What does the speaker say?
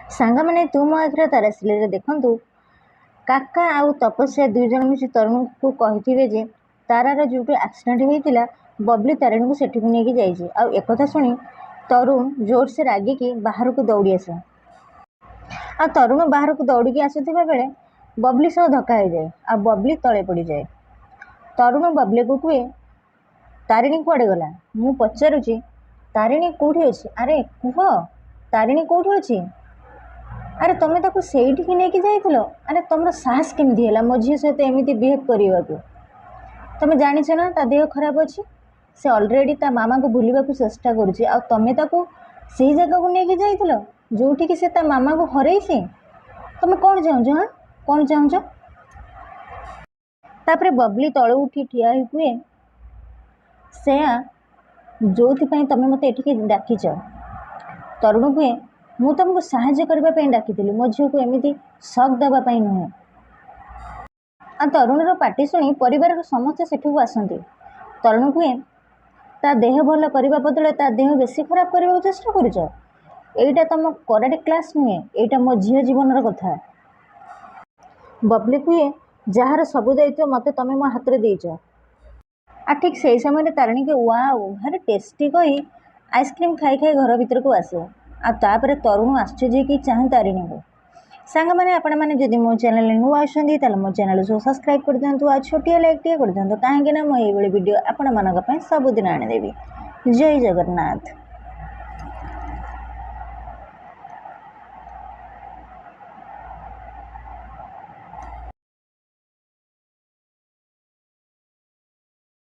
ସାଙ୍ଗମାନେ ତୁ ମୋ ଆଖିର ତାରା ସିଲେଇରେ ଦେଖନ୍ତୁ କାକା ଆଉ ତପସ୍ୟା ଦୁଇ ଜଣ ମିଶି ତରୁଣକୁ କହିଥିବେ ଯେ ତାରାର ଯେଉଁଠି ଆକ୍ସିଡେଣ୍ଟ ହେଇଥିଲା ବବଲି ତାରିଣୀକୁ ସେଠିକୁ ନେଇକି ଯାଇଛି। ଆଉ ଏକଥା ଶୁଣି ତରୁଣ ଜୋରସେ ରାଗିକି ବାହାରକୁ ଦୌଡ଼ି ଆସେ। ଆଉ ତରୁଣ ବାହାରକୁ ଦୌଡ଼ିକି ଆସୁଥିବା ବେଳେ ବବଲି ସହ ଧକ୍କା ହେଇଯାଏ ଆଉ ବବଲି ତଳେ ପଡ଼ିଯାଏ। ତରୁଣ ବବଲିକୁ କୁହେ, ତାରିଣୀ କୁଆଡ଼େ ଗଲା? ମୁଁ ପଚାରୁଛି ତାରିଣୀ କେଉଁଠି ଅଛି? ଆରେ କୁହ ତାରିଣୀ କେଉଁଠି ଅଛି? ଆରେ ତମେ ତାକୁ ସେଇଠିକି ନେଇକି ଯାଇଥିଲ? ଆରେ ତମର ସାହସ କେମିତି ହେଲା ମୋ ଝିଅ ସହିତ ଏମିତି ବିହେଭ୍ କରିବାକୁ? ତମେ ଜାଣିଛ ନା ତା ଦେହ ଖରାପ ଅଛି, ସେ ଅଲରେଡ଼ି ତା ମାମାକୁ ଭୁଲିବାକୁ ଚେଷ୍ଟା କରୁଛି, ଆଉ ତମେ ତାକୁ ସେଇ ଜାଗାକୁ ନେଇକି ଯାଇଥିଲ ଯେଉଁଠିକି ସେ ତା ମାମାକୁ ହରେଇଛି। ତମେ କ'ଣ ଚାହୁଁଛ? ହଁ କ'ଣ ଚାହୁଁଛ? ତାପରେ ବବଲି ତଳୁ ଉଠି ଠିଆ ହୋଇ କୁହେ, ସେୟା ଯେଉଁଥିପାଇଁ ତମେ ମୋତେ ଏଠିକି ଡାକିଛ। ତରୁଣ କୁହେ, ମୁଁ ତମକୁ ସାହାଯ୍ୟ କରିବା ପାଇଁ ଡାକିଥିଲି, ମୋ ଝିଅକୁ ଏମିତି ସକ୍ ଦେବା ପାଇଁ ନୁହେଁ। ଆଉ ତରୁଣର ପାଟି ଶୁଣି ପରିବାରର ସମସ୍ତେ ସେଠିକୁ ଆସନ୍ତି। ତରୁଣ କୁହେ, ତା ଦେହ ଭଲ କରିବା ବଦଳରେ ତା ଦେହ ବେଶୀ ଖରାପ କରିବାକୁ ଚେଷ୍ଟା କରୁଛ? ଏଇଟା ତମ କରାଟେ କ୍ଲାସ୍ ନୁହେଁ, ଏଇଟା ମୋ ଝିଅ ଜୀବନର କଥା। ବବଲି କୁହେ, ଯାହାର ସବୁ ଦାୟିତ୍ୱ ମୋତେ ତମେ ମୋ ହାତରେ ଦେଇଛ। ଆଉ ଠିକ୍ ସେଇ ସମୟରେ ତାରିଣୀକି ୱାଓ ଭାରି ଟେଷ୍ଟି କହି ଆଇସ୍କ୍ରିମ୍ ଖାଇ ଖାଇ ଘର ଭିତରକୁ ଆସେ। ଆଉ ତାପରେ ତରୁଣ ଆଶ୍ଚର୍ଯ୍ୟ ହେଇକି ଚାହେଁ ତାରିଣୀକୁ। ସାଙ୍ଗମାନେ ଆପଣମାନେ ଯଦି ମୋ ଚ୍ୟାନେଲରେ ନୂଆ ଅଛନ୍ତି ତାହେଲେ ମୋ ଚ୍ୟାନେଲ ସବୁ ସବସ୍କ୍ରାଇବ୍ କରିଦିଅନ୍ତୁ ଆଉ ଛୋଟିଆ ଲାଇକ୍ଟିଏ କରିଦିଅନ୍ତୁ, କାହିଁକିନା ମୁଁ ଏଇଭଳି ଭିଡ଼ିଓ ଆପଣମାନଙ୍କ ପାଇଁ ସବୁଦିନ ଆଣିଦେବି। ଜୟ ଜଗନ୍ନାଥ।